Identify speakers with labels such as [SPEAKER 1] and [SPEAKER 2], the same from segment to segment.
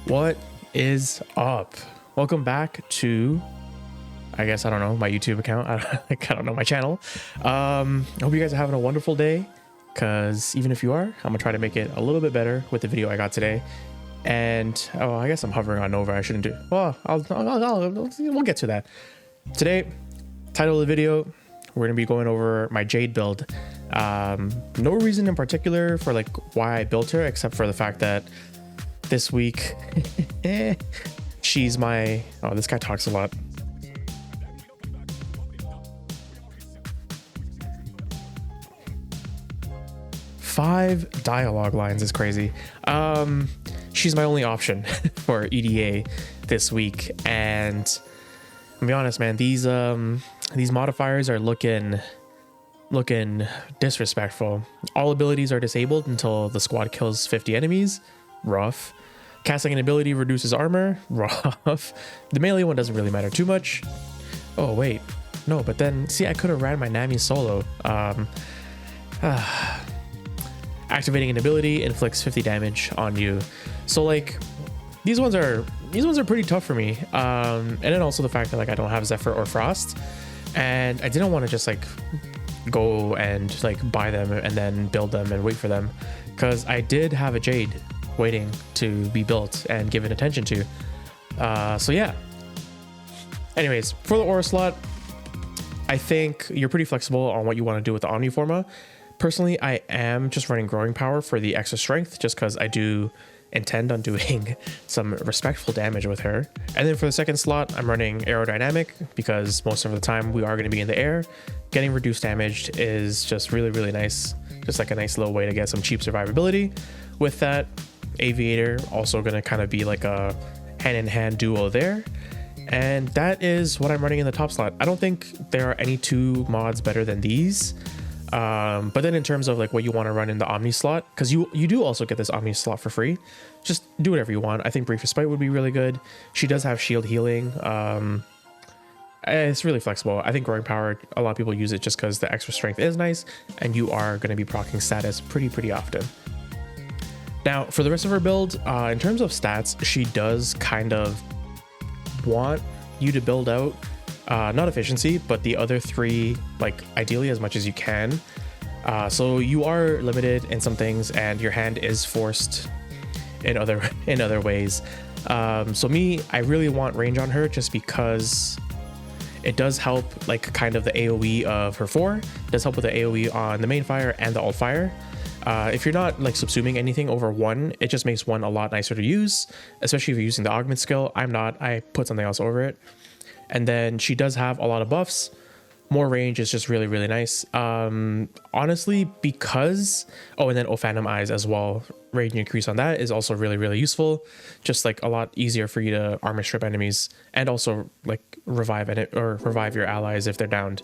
[SPEAKER 1] What is up? Welcome back to, I guess, I don't know, my YouTube account. I don't know, my channel. Hope you guys are having a wonderful day, because even if you are, I'm gonna try to make it a little bit better with the video I got today. And oh, I guess I'm hovering on Nova. I shouldn't do. Well, we'll get to that. Today, title of the video, we're gonna be going over my Jade build. No reason in particular for like why I built her, except for the fact that this week she's my, oh, this guy talks a lot. Five dialogue lines is crazy. She's my only option for EDA this week, and I'll be honest, man, these modifiers are looking disrespectful. All abilities are disabled until the squad kills 50 enemies. Rough. Casting an ability reduces armor. Rough. The melee one doesn't really matter too much. Oh wait, no, but then see, I could have ran my Nami solo. Activating an ability inflicts 50 damage on you. So like these ones are pretty tough for me. And then also the fact that like I don't have Zephyr or Frost, and I didn't want to just like go and like buy them and then build them and wait for them, because I did have a Jade waiting to be built and given attention to. So yeah. Anyways, for the aura slot, I think you're pretty flexible on what you want to do with the Omniforma. Personally, I am just running growing power for the extra strength, just because I do intend on doing some respectful damage with her. And then for the second slot, I'm running aerodynamic, because most of the time we are going to be in the air. Getting reduced damage is just really nice, just like a nice little way to get some cheap survivability. With that, aviator also going to kind of be like a hand-in-hand duo there. And that is what I'm running in the top slot. I don't think there are any two mods better than these. But then in terms of like what you want to run in the Omni slot, because you do also get this Omni slot for free, just do whatever you want. I think Brief Respite would be really good. She does have shield healing. It's really flexible. I think growing power, a lot of people use it just because the extra strength is nice, and you are going to be proccing status pretty often. Now for the rest of her build, in terms of stats, she does kind of want you to build out not efficiency, but the other three, like ideally as much as you can. So you are limited in some things, and your hand is forced in other ways. So me, I really want range on her, just because it does help like kind of the AoE of her 4. It does help with the AoE on the main fire and the alt fire. If you're not like subsuming anything over 1, it just makes 1 a lot nicer to use, especially if you're using the augment skill. I'm not. I put something else over it. And then she does have a lot of buffs. More range is just really nice. Honestly, because and then Phantom Eyes as well. Range increase on that is also really useful. Just like a lot easier for you to armor strip enemies, and also like revive your allies if they're downed.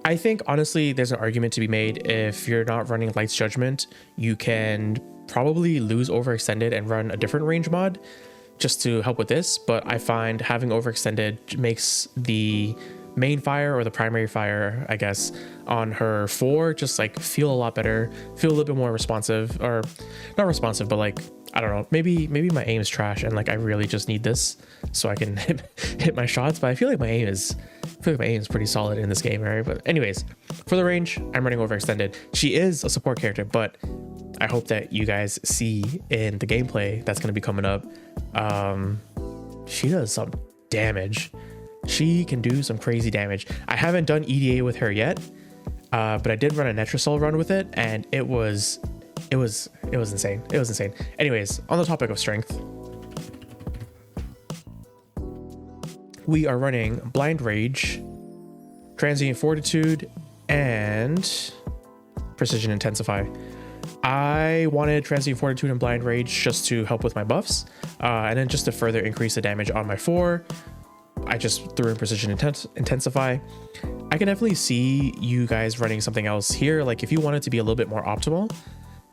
[SPEAKER 1] I think honestly there's an argument to be made. If you're not running Light's Judgment, you can probably lose Overextended and run a different range mod just to help with this. But I find having Overextended makes the main fire, or the primary fire, I guess, on her 4 just like feel a lot better, feel a little bit more responsive, or not responsive, but like, I don't know, maybe my aim is trash and like I really just need this so I can hit my shots. But I feel like my aim is pretty solid in this game, right? But anyways, for the range, I'm running Overextended. She is a support character, but I hope that you guys see in the gameplay that's going to be coming up, she does some damage. She can do some crazy damage. I haven't done EDA with her yet, but I did run a Netrasol run with it, and it was insane. It was insane. Anyways, on the topic of strength, we are running Blind Rage, Transient Fortitude, and Precision Intensify. I wanted Transient Fortitude and Blind Rage just to help with my buffs, and then just to further increase the damage on my 4, I just threw in Precision Intensify. I can definitely see you guys running something else here. Like if you want it to be a little bit more optimal,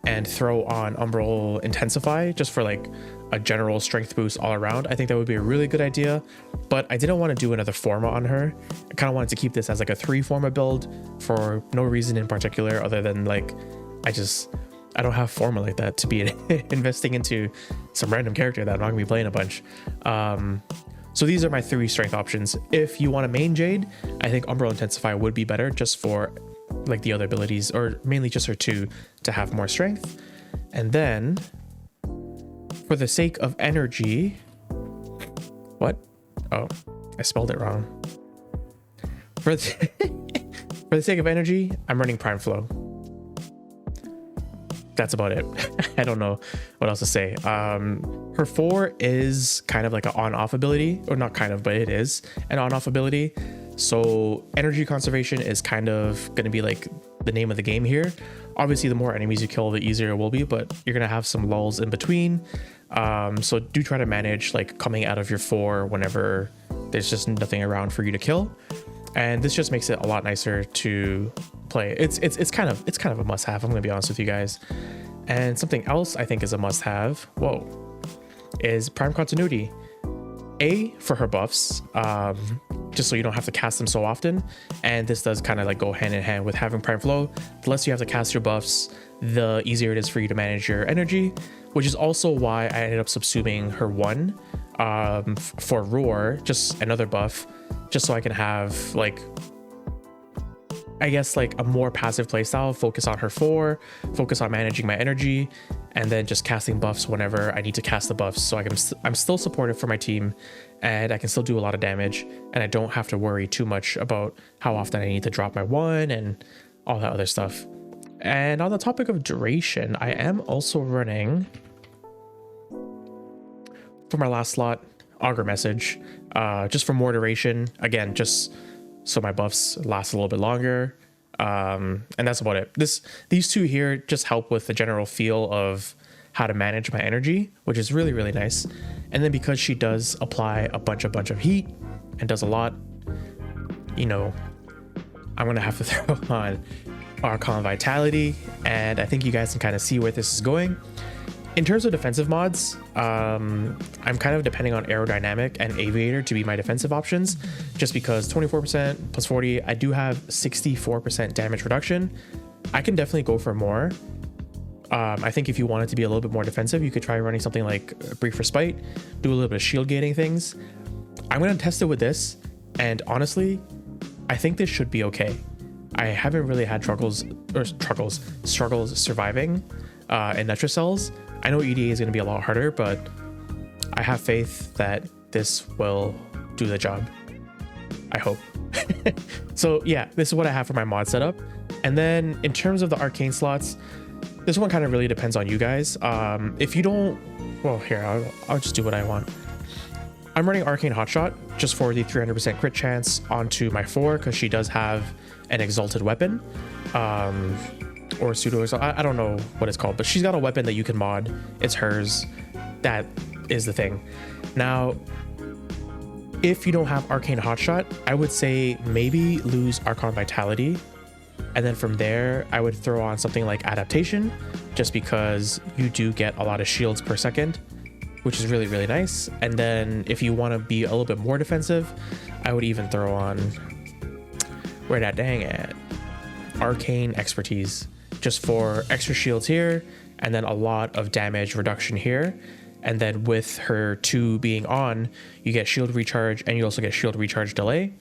[SPEAKER 1] and throw on Umbral Intensify just for like a general strength boost all around, I think that would be a really good idea. But I didn't want to do another Forma on her. I kind of wanted to keep this as like a 3 Forma build for no reason in particular, other than like I don't have forma like that to be investing into some random character that I'm not gonna be playing a bunch. So these are my 3 strength options. If you want to main Jade, I think Umbral Intensify would be better just for like the other abilities, or mainly just her 2 to have more strength. And then for the sake of energy, what? Oh, I spelled it wrong. For the sake of energy, I'm running Prime Flow. That's about it. I don't know what else to say. Her 4 is kind of like an on-off ability, or not kind of, but it is an on-off ability. So energy conservation is kind of going to be like the name of the game here. Obviously, the more enemies you kill, the easier it will be, but you're going to have some lulls in between. So do try to manage like coming out of your 4 whenever there's just nothing around for you to kill. And this just makes it a lot nicer to play. It's kind of a must-have, I'm gonna be honest with you guys. And something else I think is a must-have, is Prime Continuity. For her buffs, just so you don't have to cast them so often. And this does kind of like go hand in hand with having Prime Flow. The less you have to cast your buffs, the easier it is for you to manage your energy, which is also why I ended up subsuming her 1 for Roar, just another buff, just so I can have like, I guess like a more passive playstyle, focus on her 4, focus on managing my energy, and then just casting buffs whenever I need to cast the buffs. So I'm still supportive for my team, and I can still do a lot of damage, and I don't have to worry too much about how often I need to drop my 1 and all that other stuff. And on the topic of duration, I am also running for my last slot Augur Message, just for more duration. Again, just so my buffs last a little bit longer, and that's about it. These 2 here just help with the general feel of how to manage my energy, which is really, really nice. And then because she does apply a bunch of heat and does a lot, you know, I'm gonna have to throw on Archon Vitality, and I think you guys can kind of see where this is going. In terms of defensive mods, I'm kind of depending on Aerodynamic and Aviator to be my defensive options, just because 24% plus 40, I do have 64% damage reduction. I can definitely go for more. I think if you wanted to be a little bit more defensive, you could try running something like Brief Respite, do a little bit of shield gating things. I'm going to test it with this, and honestly, I think this should be okay. I haven't really had struggles surviving in Netrocells. I know EDA is going to be a lot harder, but I have faith that this will do the job. I hope. So yeah, this is what I have for my mod setup. And then in terms of the arcane slots, this one kind of really depends on you guys. If you don't, well, here, I'll just do what I want. I'm running Arcane Hotshot just for the 300% crit chance onto my 4, because she does have an exalted weapon. Or pseudo, I don't know what it's called, but she's got a weapon that you can mod. It's hers. That is the thing. Now, if you don't have Arcane Hotshot, I would say maybe lose Archon Vitality, and then from there I would throw on something like Adaptation, just because you do get a lot of shields per second, which is really, really nice. And then if you want to be a little bit more defensive, I would even throw on, where that dang at, Arcane Expertise, just for extra shields here, and then a lot of damage reduction here. And then with her 2 being on, you get shield recharge, and you also get shield recharge delay.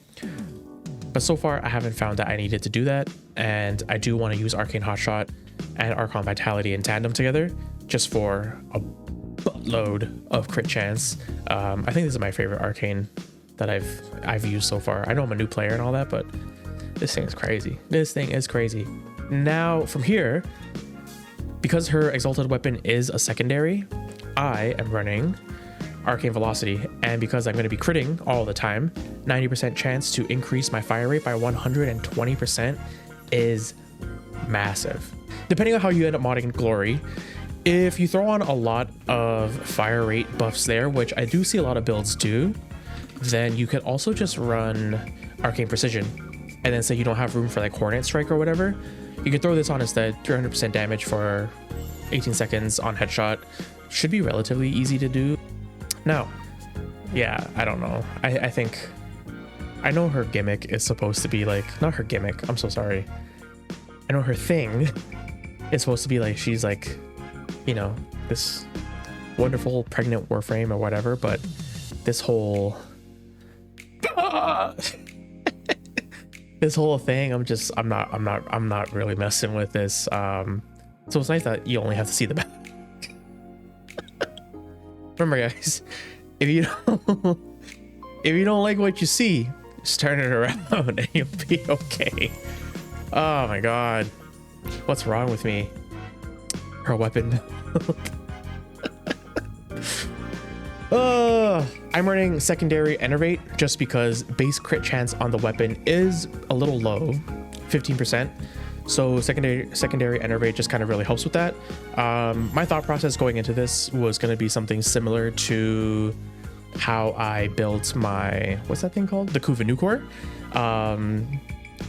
[SPEAKER 1] But so far I haven't found that I needed to do that, and I do want to use Arcane Hotshot and Archon Vitality in tandem together, just for a buttload of crit chance. I think this is my favorite arcane that I've used so far. I know I'm a new player and all that, but this thing is crazy. This thing is crazy. Now from here, because her exalted weapon is a secondary, I am running Arcane Velocity, and because I'm going to be critting all the time, 90% chance to increase my fire rate by 120% is massive. Depending on how you end up modding Glory, if you throw on a lot of fire rate buffs there, which I do see a lot of builds do, then you could also just run Arcane Precision, and then say you don't have room for like Hornet Strike or whatever, you can throw this on instead. 300% damage for 18 seconds on headshot should be relatively easy to do. Now, yeah, I don't know. I think, I know her gimmick is supposed to be like, not her gimmick, I'm so sorry. I know her thing it's supposed to be like she's like, you know, this wonderful pregnant Warframe or whatever, but this whole this whole thing, I'm not really messing with this. So it's nice that you only have to see the back. Remember, guys, if you don't like what you see, just turn it around and you'll be okay. Oh my god, what's wrong with me? Her weapon. I'm running secondary enervate just because base crit chance on the weapon is a little low, 15%. So secondary enervate just kind of really helps with that. My thought process going into this was going to be something similar to how I built my, what's that thing called? The Kuvanukor.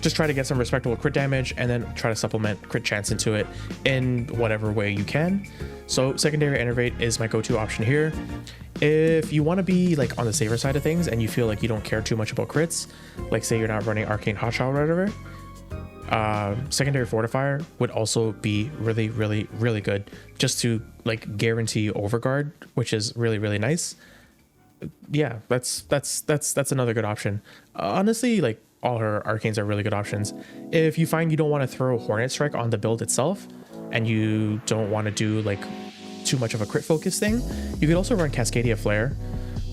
[SPEAKER 1] Just try to get some respectable crit damage and then try to supplement crit chance into it in whatever way you can. So secondary enervate is my go-to option here. If you want to be like on the safer side of things and you feel like you don't care too much about crits, like say you're not running Arcane Hotshot or whatever, secondary fortifier would also be really good just to like guarantee overguard, which is really nice. Yeah, that's another good option. Honestly, like all her arcanes are really good options. If you find you don't want to throw Hornet Strike on the build itself and you don't want to do like too much of a crit focus thing, you could also run Cascadia Flare.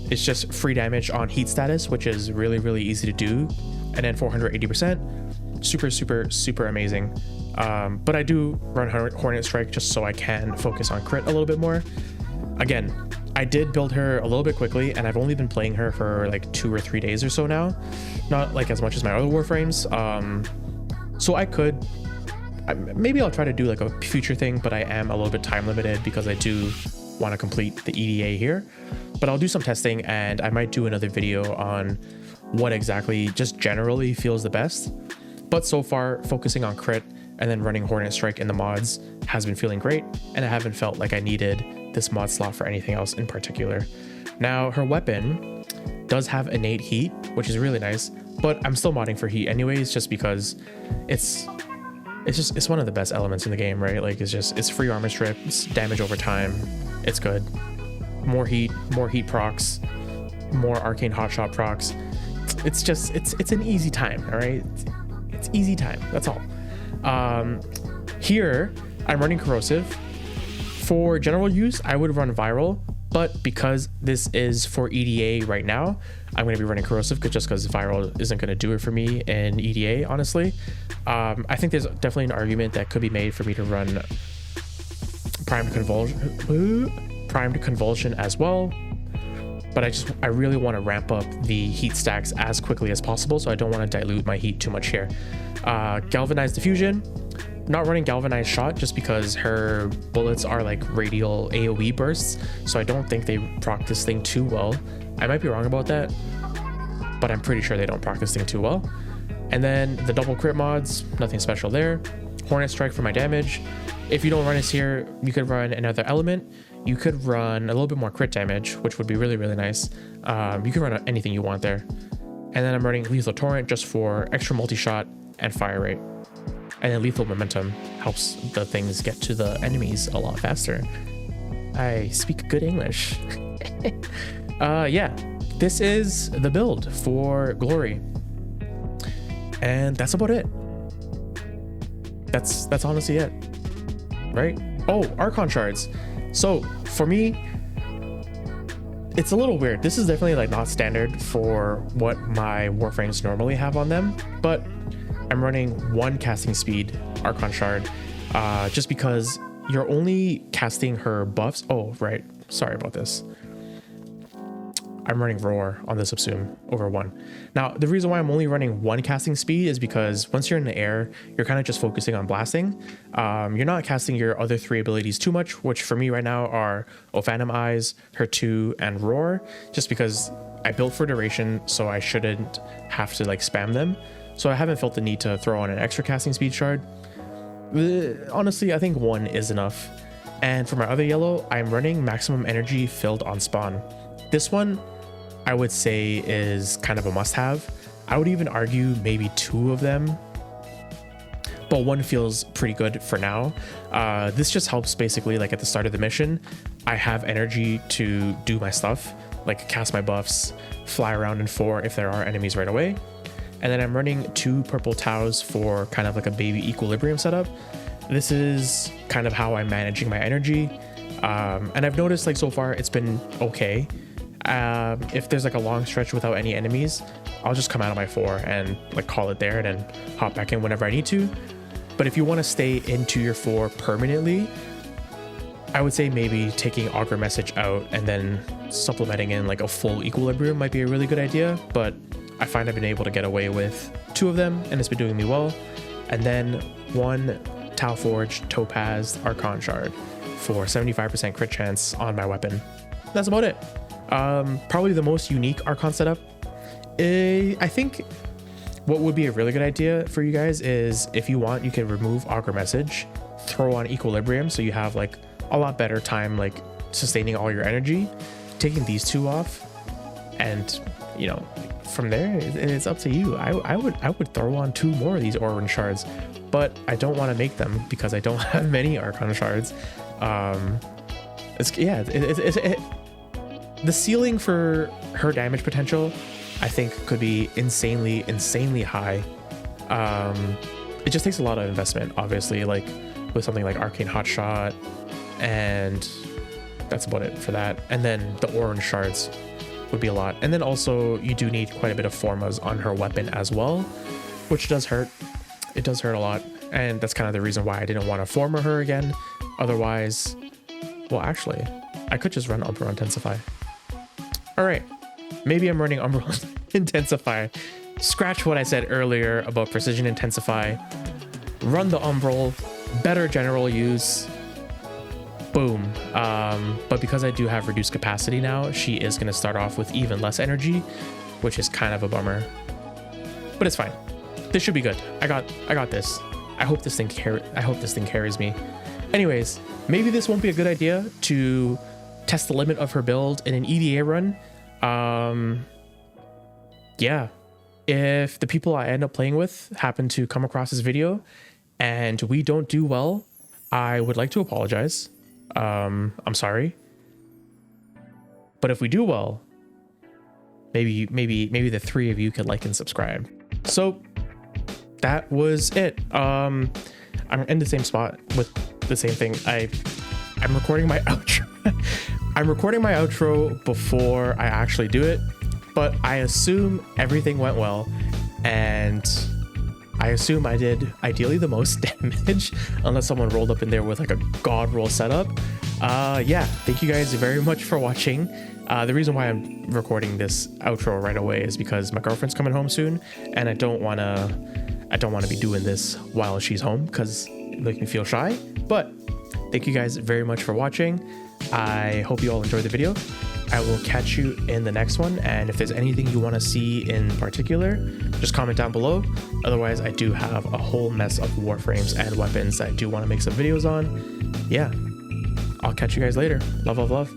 [SPEAKER 1] It's just free damage on heat status, which is really easy to do, and then 480%, super amazing. But I do run Hornet Strike just so I can focus on crit a little bit more. Again, I did build her a little bit quickly, and I've only been playing her for like 2 or 3 days or so now, not like as much as my other Warframes. So I could, maybe I'll try to do like a future thing, but I am a little bit time limited because I do want to complete the EDA here. But I'll do some testing and I might do another video on what exactly just generally feels the best. But so far, focusing on crit and then running Hornet Strike in the mods has been feeling great, and I haven't felt like I needed this mod slot for anything else in particular. Now, her weapon does have innate heat, which is really nice, but I'm still modding for heat anyways, just because it's one of the best elements in the game, right? Like it's free armor strip, it's damage over time, it's good. More heat procs, more arcane hotshot procs. It's an easy time, all right? It's easy time, that's all. Here I'm running corrosive. For general use, I would run viral, but because this is for EDA right now, I'm going to be running corrosive just because viral isn't going to do it for me in EDA, honestly. I think there's definitely an argument that could be made for me to run primed convulsion as well, but I really want to ramp up the heat stacks as quickly as possible, so I don't want to dilute my heat too much here. Galvanized diffusion, not running galvanized shot just because her bullets are like radial AoE bursts, so I don't think they proc this thing too well. I might be wrong about that, but I'm pretty sure they don't proc this thing too well. And then the double crit mods, nothing special there. Hornet Strike for my damage. If you don't run this here, you could run another element. You could run a little bit more crit damage, which would be really nice. You can run anything you want there. And then I'm running Lethal Torrent just for extra multi-shot and fire rate. And then Lethal Momentum helps the things get to the enemies a lot faster. I speak good English. Yeah, this is the build for Glory. And that's about it. That's honestly it, right? Oh, Archon Shards. So for me, it's a little weird. This is definitely like not standard for what my Warframes normally have on them, but I'm running 1 casting speed Archon Shard, just because you're only casting her buffs. Oh, right. Sorry about this. I'm running Roar on this subsume over 1. Now, the reason why I'm only running 1 casting speed is because once you're in the air, you're kind of just focusing on blasting. You're not casting your other 3 abilities too much, which for me right now are Phantom Eyes, Her 2, and Roar, just because I built for duration, so I shouldn't have to like spam them. So I haven't felt the need to throw on an extra casting speed shard. Honestly, I think 1 is enough. And for my other yellow, I'm running maximum energy filled on spawn. This one, I would say, is kind of a must-have. I would even argue maybe 2 of them but 1 feels pretty good for now. This just helps basically, like at the start of the mission, I have energy to do my stuff, like cast my buffs, fly around in 4 if there are enemies right away. And then I'm running 2 purple Taus for kind of like a baby equilibrium setup. This is kind of how I'm managing my energy. And I've noticed like so far it's been okay. If there's like a long stretch without any enemies, I'll just come out of my 4 and like call it there and then hop back in whenever I need to. But if you want to stay into your 4 permanently, I would say maybe taking Augur Message out and then supplementing in like a full equilibrium might be a really good idea. But I find I've been able to get away with 2 of them and it's been doing me well. And then 1 Tau Forged Topaz Archon Shard for 75% crit chance on my weapon. That's about it. Probably the most unique Archon setup. I think what would be a really good idea for you guys is if you want, you can remove Augur Message, throw on Equilibrium so you have like a lot better time like sustaining all your energy, taking these 2 off, and you know, from there it's up to you. I would throw on 2 more of these Archon Shards, but I don't want to make them because I don't have many Archon Shards. The ceiling for her damage potential, I think, could be insanely high. It just takes a lot of investment, obviously, like with something like Arcane Hotshot, and that's about it for that. And then the Orange Shards would be a lot. And then also you do need quite a bit of Formas on her weapon as well, which does hurt. It does hurt a lot. And that's kind of the reason why I didn't want to Forma her again. Otherwise, well, actually, I could just run Umbral Intensify. All right, maybe I'm running Umbral Intensify. Scratch what I said earlier about Precision Intensify. Run the Umbral, better general use. Boom. But because I do have reduced capacity now, she is going to start off with even less energy, which is kind of a bummer. But it's fine. This should be good. I got this. I hope this thing carries me. Anyways, maybe this won't be a good idea to test the limit of her build in an EDA run. Yeah, if the people I end up playing with happen to come across this video and we don't do well, I would like to apologize. I'm sorry. But if we do well, maybe the 3 of you could like and subscribe. So that was it. I'm in the same spot with the same thing. I'm recording my outro. I'm recording my outro before I actually do it, but I assume everything went well, and I assume I did ideally the most damage, unless someone rolled up in there with like a god roll setup. Yeah, thank you guys very much for watching. The reason why I'm recording this outro right away is because my girlfriend's coming home soon, and I don't want to be doing this while she's home because it makes me feel shy. But thank you guys very much for watching. I hope you all enjoyed the video. I will catch you in the next one, and if there's anything you want to see in particular, just comment down below. Otherwise, I do have a whole mess of warframes and weapons that I do want to make some videos on. Yeah, I'll catch you guys later. Love, love, love.